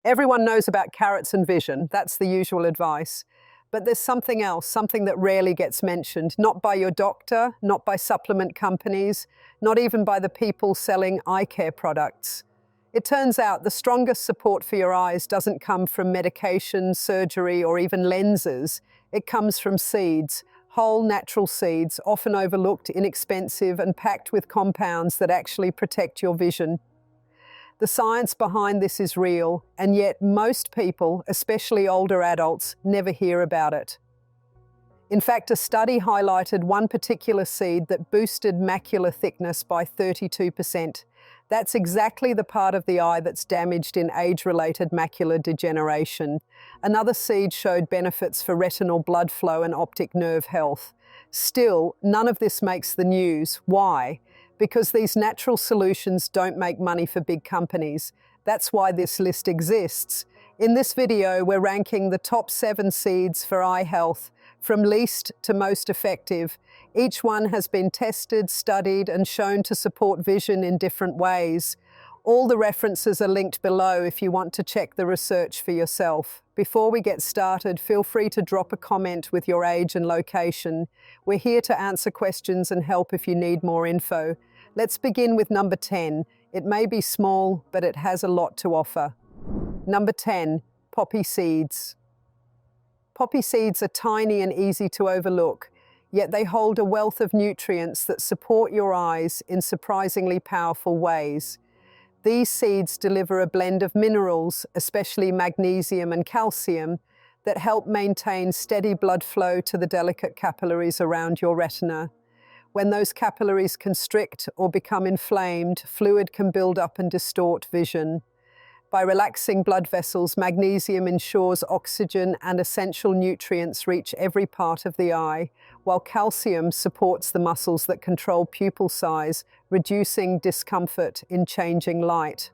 Everyone knows about carrots and vision. That's the usual advice. But there's something else, something that rarely gets mentioned, not by your doctor, not by supplement companies, not even by the people selling eye care products. It turns out the strongest support for your eyes doesn't come from medication, surgery, or even lenses. It comes from seeds, whole natural seeds, often overlooked, inexpensive, and packed with compounds that actually protect your vision. The science behind this is real, and yet most people, especially older adults, never hear about it. In fact, a study highlighted one particular seed that boosted macular thickness by 32%. That's exactly the part of the eye that's damaged in age-related macular degeneration. Another seed showed benefits for retinal blood flow and optic nerve health. Still, none of this makes the news. Why? Because these natural solutions don't make money for big companies. That's why this list exists. In this video, we're ranking the top 7 seeds for eye health, from least to most effective. Each one has been tested, studied, and shown to support vision in different ways. All the references are linked below if you want to check the research for yourself. Before we get started, feel free to drop a comment with your age and location. We're here to answer questions and help if you need more info. Let's begin with number 10. It may be small, but it has a lot to offer. Number 10, poppy seeds. Poppy seeds are tiny and easy to overlook, yet they hold a wealth of nutrients that support your eyes in surprisingly powerful ways. These seeds deliver a blend of minerals, especially magnesium and calcium, that help maintain steady blood flow to the delicate capillaries around your retina. When those capillaries constrict or become inflamed, fluid can build up and distort vision. By relaxing blood vessels, magnesium ensures oxygen and essential nutrients reach every part of the eye, while calcium supports the muscles that control pupil size, reducing discomfort in changing light.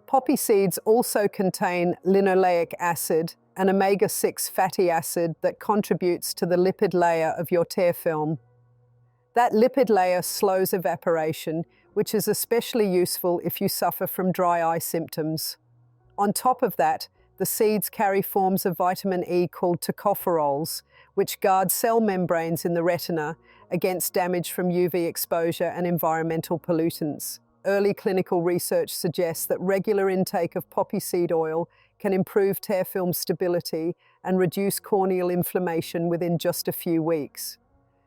Poppy seeds also contain linoleic acid, an omega-6 fatty acid that contributes to the lipid layer of your tear film. That lipid layer slows evaporation, which is especially useful if you suffer from dry eye symptoms. On top of that, the seeds carry forms of vitamin E called tocopherols, which guard cell membranes in the retina against damage from UV exposure and environmental pollutants. Early clinical research suggests that regular intake of poppy seed oil can improve tear film stability and reduce corneal inflammation within just a few weeks.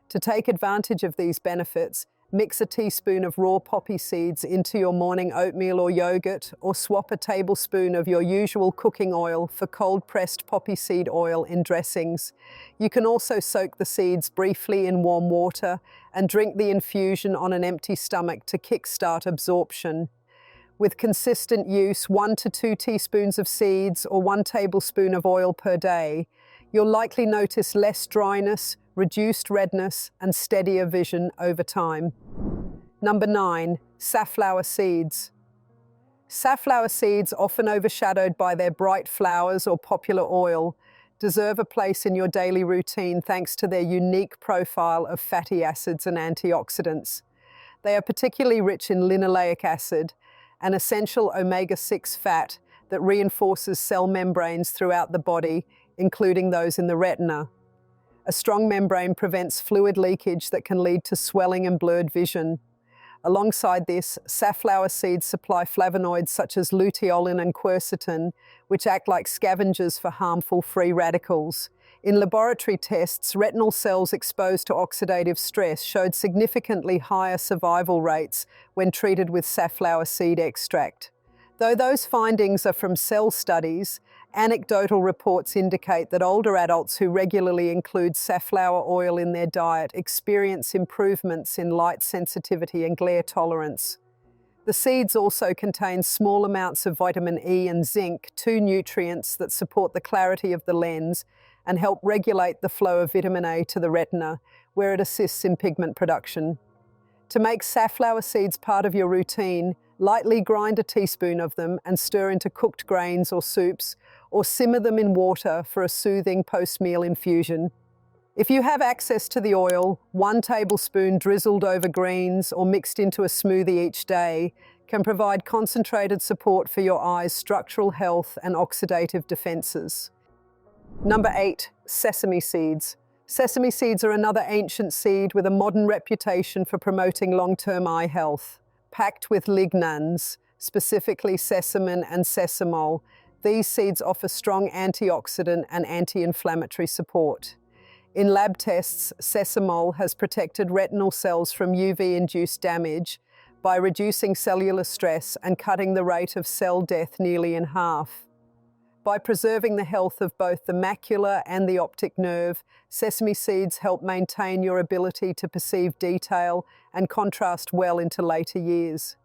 To take advantage of these benefits, mix a teaspoon of raw poppy seeds into your morning oatmeal or yogurt, or swap a tablespoon of your usual cooking oil for cold-pressed poppy seed oil in dressings. You can also soak the seeds briefly in warm water and drink the infusion on an empty stomach to kickstart absorption. With consistent use, 1 to 2 teaspoons of seeds or 1 tablespoon of oil per day, you'll likely notice less dryness, reduced redness, and steadier vision over time. Number 9, safflower seeds. Safflower seeds, often overshadowed by their bright flowers or popular oil, deserve a place in your daily routine thanks to their unique profile of fatty acids and antioxidants. They are particularly rich in linoleic acid, an essential omega-6 fat that reinforces cell membranes throughout the body, including those in the retina. A strong membrane prevents fluid leakage that can lead to swelling and blurred vision. Alongside this, safflower seeds supply flavonoids such as luteolin and quercetin, which act like scavengers for harmful free radicals. In laboratory tests, retinal cells exposed to oxidative stress showed significantly higher survival rates when treated with safflower seed extract. Though those findings are from cell studies, anecdotal reports indicate that older adults who regularly include safflower oil in their diet experience improvements in light sensitivity and glare tolerance. The seeds also contain small amounts of vitamin E and zinc, 2 nutrients that support the clarity of the lens and help regulate the flow of vitamin A to the retina, where it assists in pigment production. To make safflower seeds part of your routine, lightly grind a teaspoon of them and stir into cooked grains or soups, or simmer them in water for a soothing post-meal infusion. If you have access to the oil, 1 tablespoon drizzled over greens or mixed into a smoothie each day can provide concentrated support for your eye's structural health and oxidative defenses. Number 8, sesame seeds. Sesame seeds are another ancient seed with a modern reputation for promoting long-term eye health. Packed with lignans, specifically sesamin and sesamol, these seeds offer strong antioxidant and anti-inflammatory support. In lab tests, sesamol has protected retinal cells from UV-induced damage by reducing cellular stress and cutting the rate of cell death nearly in half. By preserving the health of both the macular and the optic nerve, sesame seeds help maintain your ability to perceive detail and contrast well into later years.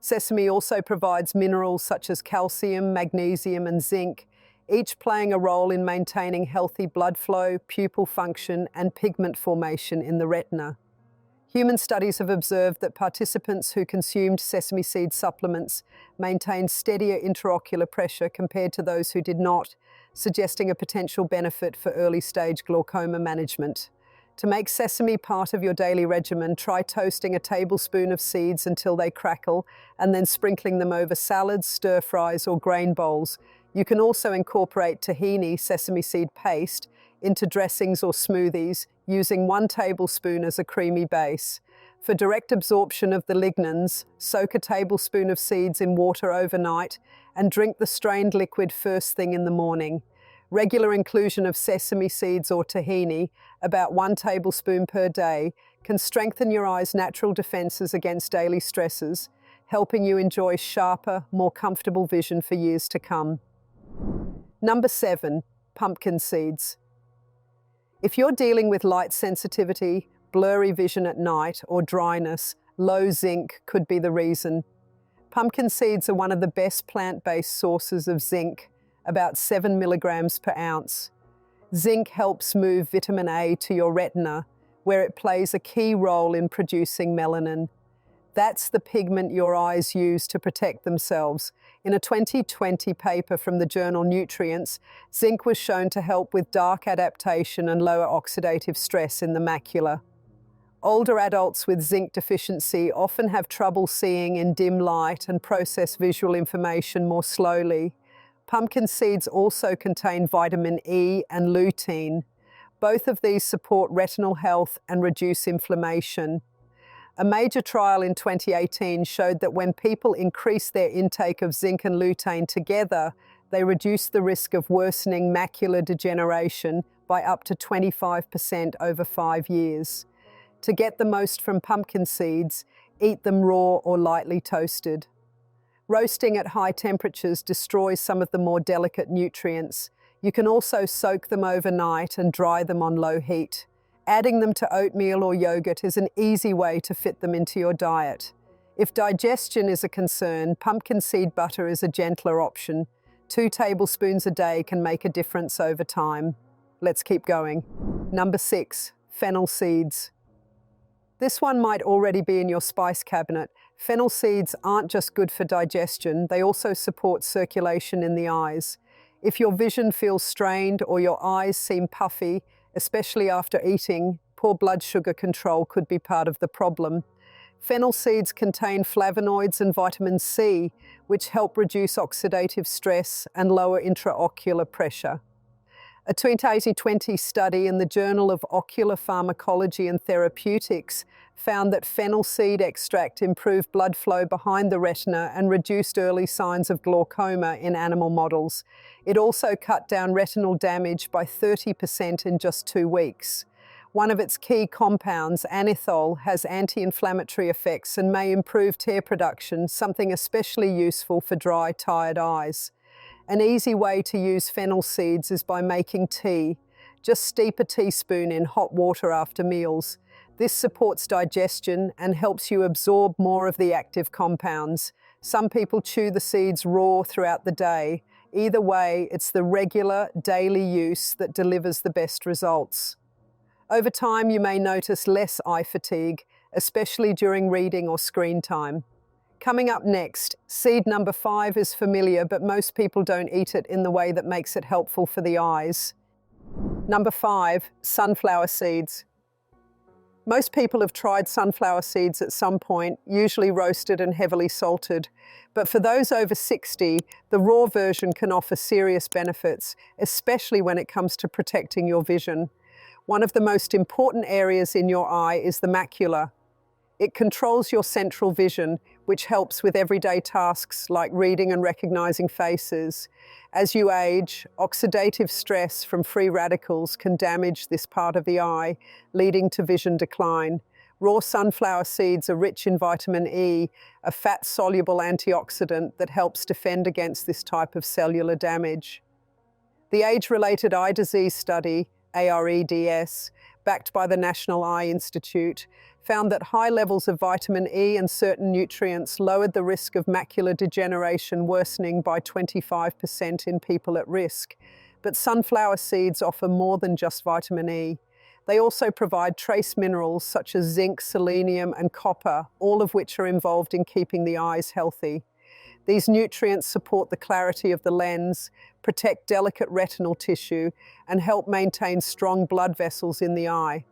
Sesame also provides minerals such as calcium, magnesium, and zinc, each playing a role in maintaining healthy blood flow, pupil function, and pigment formation in the retina. Human studies have observed that participants who consumed sesame seed supplements maintained steadier intraocular pressure compared to those who did not, suggesting a potential benefit for early-stage glaucoma management. To make sesame part of your daily regimen, try toasting a tablespoon of seeds until they crackle and then sprinkling them over salads, stir-fries, or grain bowls. You can also incorporate tahini, sesame seed paste, into dressings or smoothies, using 1 tablespoon as a creamy base. For direct absorption of the lignans, soak a tablespoon of seeds in water overnight and drink the strained liquid first thing in the morning. Regular inclusion of sesame seeds or tahini, about 1 tablespoon per day, can strengthen your eye's natural defenses against daily stresses, helping you enjoy sharper, more comfortable vision for years to come. Number 7, pumpkin seeds. If you're dealing with light sensitivity, blurry vision at night, or dryness, low zinc could be the reason. Pumpkin seeds are one of the best plant-based sources of zinc, about 7 milligrams per ounce. Zinc helps move vitamin A to your retina, where it plays a key role in producing melanin. That's the pigment your eyes use to protect themselves. In a 2020 paper from the journal Nutrients, zinc was shown to help with dark adaptation and lower oxidative stress in the macula. Older adults with zinc deficiency often have trouble seeing in dim light and process visual information more slowly. Pumpkin seeds also contain vitamin E and lutein. Both of these support retinal health and reduce inflammation. A major trial in 2018 showed that when people increased their intake of zinc and lutein together, they reduced the risk of worsening macular degeneration by up to 25% over 5 years. To get the most from pumpkin seeds, eat them raw or lightly toasted. Roasting at high temperatures destroys some of the more delicate nutrients. You can also soak them overnight and dry them on low heat. Adding them to oatmeal or yogurt is an easy way to fit them into your diet. If digestion is a concern, pumpkin seed butter is a gentler option. 2 tablespoons a day can make a difference over time. Let's keep going. Number 6, fennel seeds. This one might already be in your spice cabinet. Fennel seeds aren't just good for digestion, they also support circulation in the eyes. If your vision feels strained or your eyes seem puffy, especially after eating, poor blood sugar control could be part of the problem. Fennel seeds contain flavonoids and vitamin C, which help reduce oxidative stress and lower intraocular pressure. A 2020 study in the Journal of Ocular Pharmacology and Therapeutics found that fennel seed extract improved blood flow behind the retina and reduced early signs of glaucoma in animal models. It also cut down retinal damage by 30% in just 2 weeks. One of its key compounds, anethol, has anti-inflammatory effects and may improve tear production, something especially useful for dry, tired eyes. An easy way to use fennel seeds is by making tea. Just steep a teaspoon in hot water after meals. This supports digestion and helps you absorb more of the active compounds. Some people chew the seeds raw throughout the day. Either way, it's the regular, daily use that delivers the best results. Over time, you may notice less eye fatigue, especially during reading or screen time. Coming up next, seed number 5 is familiar, but most people don't eat it in the way that makes it helpful for the eyes. Number 5, sunflower seeds. Most people have tried sunflower seeds at some point, usually roasted and heavily salted. But for those over 60, the raw version can offer serious benefits, especially when it comes to protecting your vision. One of the most important areas in your eye is the macula. It controls your central vision, which helps with everyday tasks like reading and recognizing faces. As you age, oxidative stress from free radicals can damage this part of the eye, leading to vision decline. Raw sunflower seeds are rich in vitamin E, a fat-soluble antioxidant that helps defend against this type of cellular damage. The Age-Related Eye Disease Study, AREDS, backed by the National Eye Institute, found that high levels of vitamin E and certain nutrients lowered the risk of macular degeneration worsening by 25% in people at risk. But sunflower seeds offer more than just vitamin E. They also provide trace minerals such as zinc, selenium, and copper, all of which are involved in keeping the eyes healthy. These nutrients support the clarity of the lens, protect delicate retinal tissue, and help maintain strong blood vessels in the eye.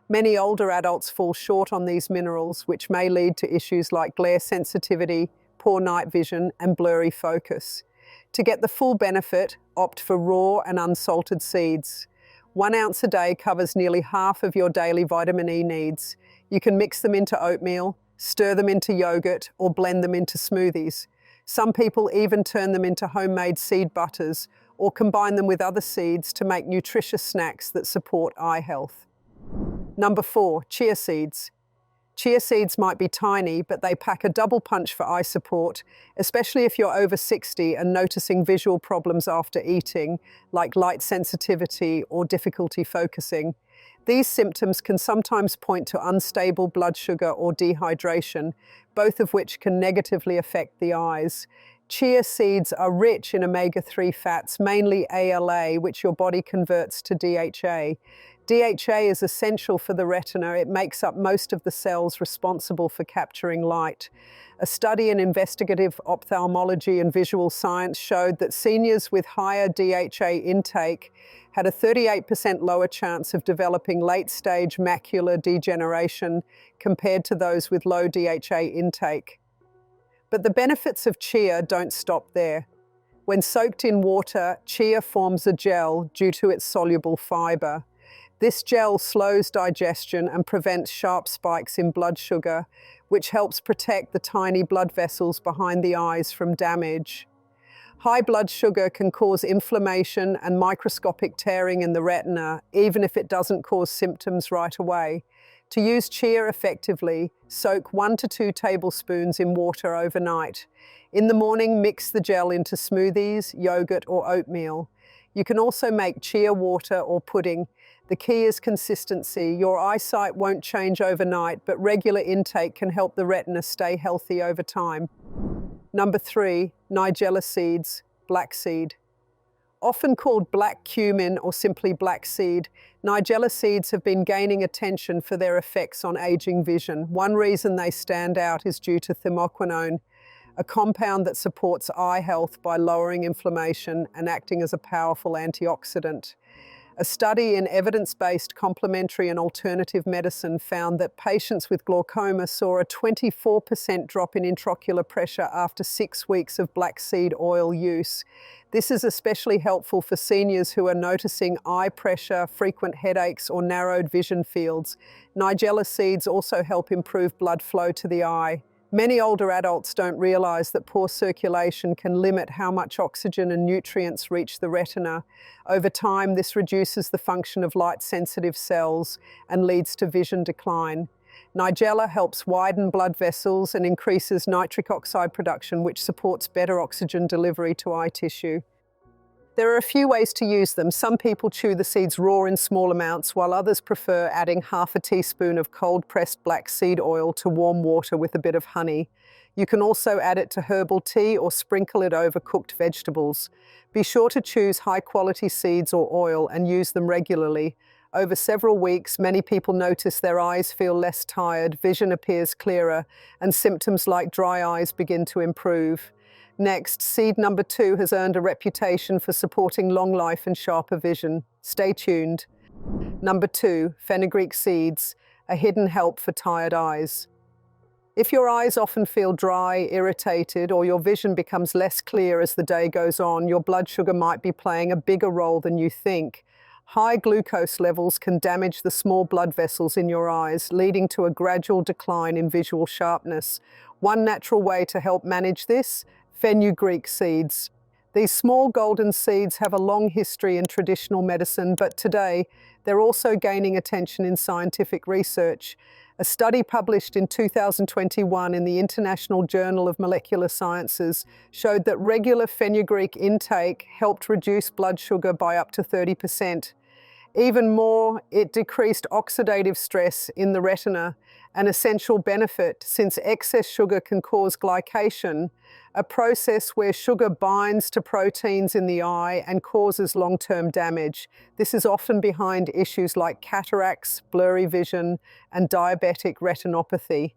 Many older adults fall short on these minerals, which may lead to issues like glare sensitivity, poor night vision, and blurry focus. To get the full benefit, opt for raw and unsalted seeds. 1 ounce a day covers nearly half of your daily vitamin E needs. You can mix them into oatmeal, stir them into yogurt, or blend them into smoothies. Some people even turn them into homemade seed butters or combine them with other seeds to make nutritious snacks that support eye health. Number 4, chia seeds. Chia seeds might be tiny, but they pack a double punch for eye support, especially if you're over 60 and noticing visual problems after eating, like light sensitivity or difficulty focusing. These symptoms can sometimes point to unstable blood sugar or dehydration, both of which can negatively affect the eyes. Chia seeds are rich in omega-3 fats, mainly ALA, which your body converts to DHA. DHA is essential for the retina. It makes up most of the cells responsible for capturing light. A study in investigative ophthalmology and visual science showed that seniors with higher DHA intake had a 38% lower chance of developing late-stage macular degeneration compared to those with low DHA intake. But the benefits of chia don't stop there. When soaked in water, chia forms a gel due to its soluble fiber. This gel slows digestion and prevents sharp spikes in blood sugar, which helps protect the tiny blood vessels behind the eyes from damage. High blood sugar can cause inflammation and microscopic tearing in the retina, even if it doesn't cause symptoms right away. To use chia effectively, soak 1 to 2 tablespoons in water overnight. In the morning, mix the gel into smoothies, yogurt, or oatmeal. You can also make chia water or pudding. The key is consistency. Your eyesight won't change overnight, but regular intake can help the retina stay healthy over time. Number 3, nigella seeds, black seed. Often called black cumin or simply black seed, nigella seeds have been gaining attention for their effects on aging vision. One reason they stand out is due to thymoquinone, a compound that supports eye health by lowering inflammation and acting as a powerful antioxidant. A study in evidence-based complementary and alternative medicine found that patients with glaucoma saw a 24% drop in intraocular pressure after 6 weeks of black seed oil use. This is especially helpful for seniors who are noticing eye pressure, frequent headaches, or narrowed vision fields. Nigella seeds also help improve blood flow to the eye. Many older adults don't realize that poor circulation can limit how much oxygen and nutrients reach the retina. Over time, this reduces the function of light-sensitive cells and leads to vision decline. Nigella helps widen blood vessels and increases nitric oxide production, which supports better oxygen delivery to eye tissue. There are a few ways to use them. Some people chew the seeds raw in small amounts, while others prefer adding half a teaspoon of cold-pressed black seed oil to warm water with a bit of honey. You can also add it to herbal tea or sprinkle it over cooked vegetables. Be sure to choose high-quality seeds or oil and use them regularly. Over several weeks, many people notice their eyes feel less tired, vision appears clearer, and symptoms like dry eyes begin to improve. Next, seed number 2 has earned a reputation for supporting long life and sharper vision. Stay tuned. Number 2, fenugreek seeds, a hidden help for tired eyes. If your eyes often feel dry, irritated, or your vision becomes less clear as the day goes on, your blood sugar might be playing a bigger role than you think. High glucose levels can damage the small blood vessels in your eyes, leading to a gradual decline in visual sharpness. One natural way to help manage this: fenugreek seeds. These small golden seeds have a long history in traditional medicine, but today they're also gaining attention in scientific research. A study published in 2021 in the International Journal of Molecular Sciences showed that regular fenugreek intake helped reduce blood sugar by up to 30%. Even more, it decreased oxidative stress in the retina, an essential benefit since excess sugar can cause glycation, a process where sugar binds to proteins in the eye and causes long-term damage. This is often behind issues like cataracts, blurry vision, and diabetic retinopathy.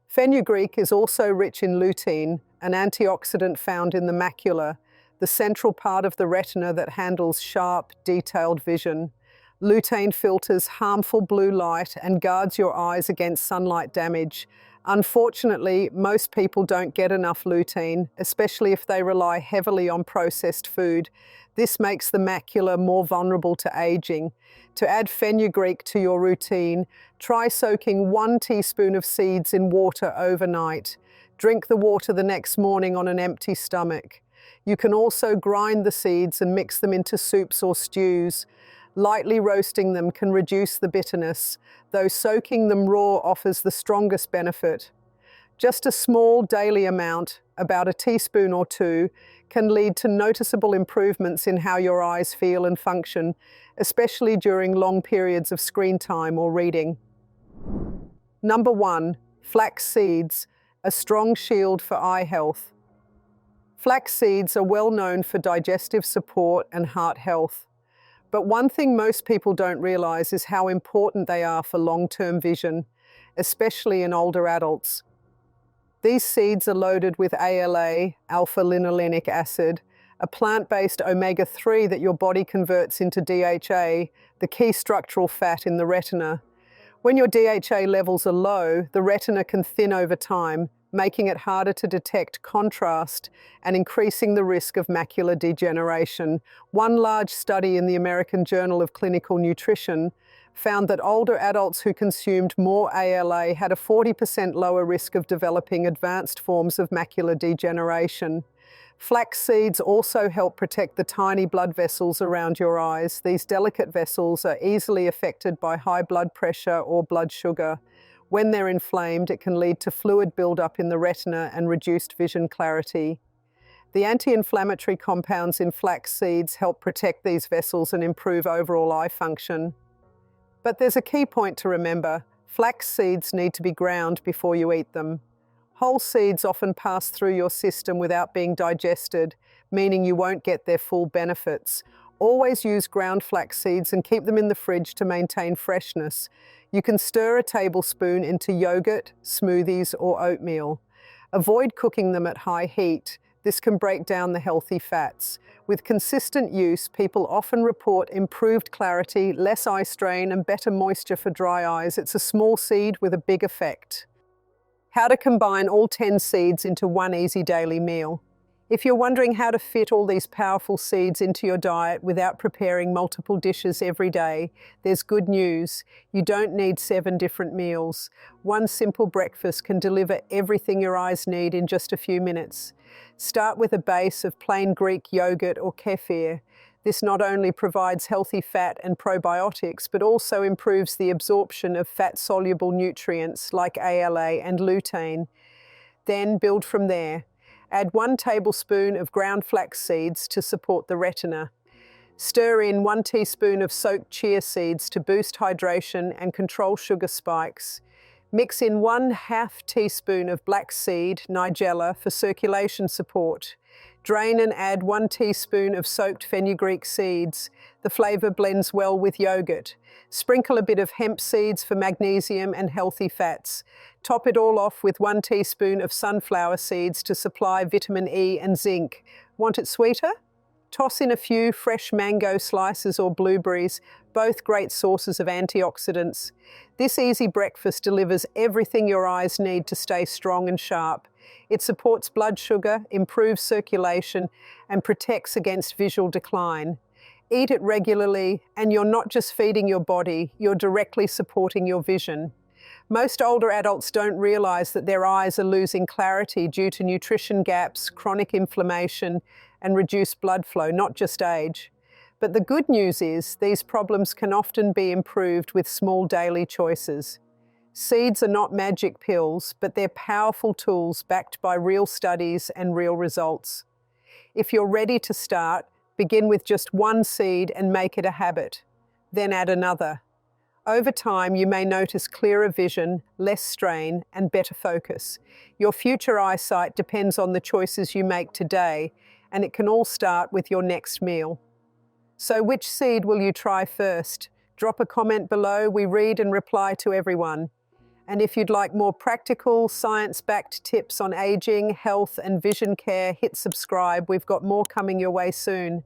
Fenugreek is also rich in lutein, an antioxidant found in the macula, the central part of the retina that handles sharp, detailed vision. Lutein filters harmful blue light and guards your eyes against sunlight damage. Unfortunately, most people don't get enough lutein, especially if they rely heavily on processed food. This makes the macula more vulnerable to aging. To add fenugreek to your routine, try soaking 1 teaspoon of seeds in water overnight. Drink the water the next morning on an empty stomach. You can also grind the seeds and mix them into soups or stews. Lightly roasting them can reduce the bitterness, though soaking them raw offers the strongest benefit. Just a small daily amount, about a teaspoon or two, can lead to noticeable improvements in how your eyes feel and function, especially during long periods of screen time or reading. Number 1. Flax seeds, a strong shield for eye health. Flax seeds are well known for digestive support and heart health. But one thing most people don't realize is how important they are for long-term vision, especially in older adults. These seeds are loaded with ALA, alpha-linolenic acid, a plant-based omega-3 that your body converts into DHA, the key structural fat in the retina. When your DHA levels are low, the retina can thin over time, making it harder to detect contrast and increasing the risk of macular degeneration. One large study in the American Journal of Clinical Nutrition found that older adults who consumed more ALA had a 40% lower risk of developing advanced forms of macular degeneration. Flax seeds also help protect the tiny blood vessels around your eyes. These delicate vessels are easily affected by high blood pressure or blood sugar. When they're inflamed, it can lead to fluid buildup in the retina and reduced vision clarity. The anti-inflammatory compounds in flax seeds help protect these vessels and improve overall eye function. But there's a key point to remember: flax seeds need to be ground before you eat them. Whole seeds often pass through your system without being digested, meaning you won't get their full benefits. Always use ground flax seeds and keep them in the fridge to maintain freshness. You can stir a tablespoon into yogurt, smoothies, or oatmeal. Avoid cooking them at high heat. This can break down the healthy fats. With consistent use, people often report improved clarity, less eye strain, and better moisture for dry eyes. It's a small seed with a big effect. How to combine all 10 seeds into one easy daily meal. If you're wondering how to fit all these powerful seeds into your diet without preparing multiple dishes every day, there's good news. You don't need 7 different meals. One simple breakfast can deliver everything your eyes need in just a few minutes. Start with a base of plain Greek yogurt or kefir. This not only provides healthy fat and probiotics, but also improves the absorption of fat-soluble nutrients like ALA and lutein. Then build from there. Add 1 tablespoon of ground flax seeds to support the retina. Stir in 1 teaspoon of soaked chia seeds to boost hydration and control sugar spikes. Mix in 1/2 teaspoon of black seed, nigella, for circulation support. Drain and add 1 teaspoon of soaked fenugreek seeds. The flavor blends well with yogurt. Sprinkle a bit of hemp seeds for magnesium and healthy fats. Top it all off with 1 teaspoon of sunflower seeds to supply vitamin E and zinc. Want it sweeter? Toss in a few fresh mango slices or blueberries. both great sources of antioxidants. This easy breakfast delivers everything your eyes need to stay strong and sharp. It supports blood sugar, improves circulation, and protects against visual decline. Eat it regularly, and you're not just feeding your body, you're directly supporting your vision. Most older adults don't realize that their eyes are losing clarity due to nutrition gaps, chronic inflammation, and reduced blood flow, not just age. But the good news is these problems can often be improved with small daily choices. Seeds are not magic pills, but they're powerful tools backed by real studies and real results. If you're ready to start, begin with just one seed and make it a habit. Then add another. Over time, you may notice clearer vision, less strain, and better focus. Your future eyesight depends on the choices you make today, and it can all start with your next meal. So which seed will you try first? Drop a comment below. We read and reply to everyone. And if you'd like more practical, science-backed tips on aging, health, and vision care, hit subscribe. We've got more coming your way soon.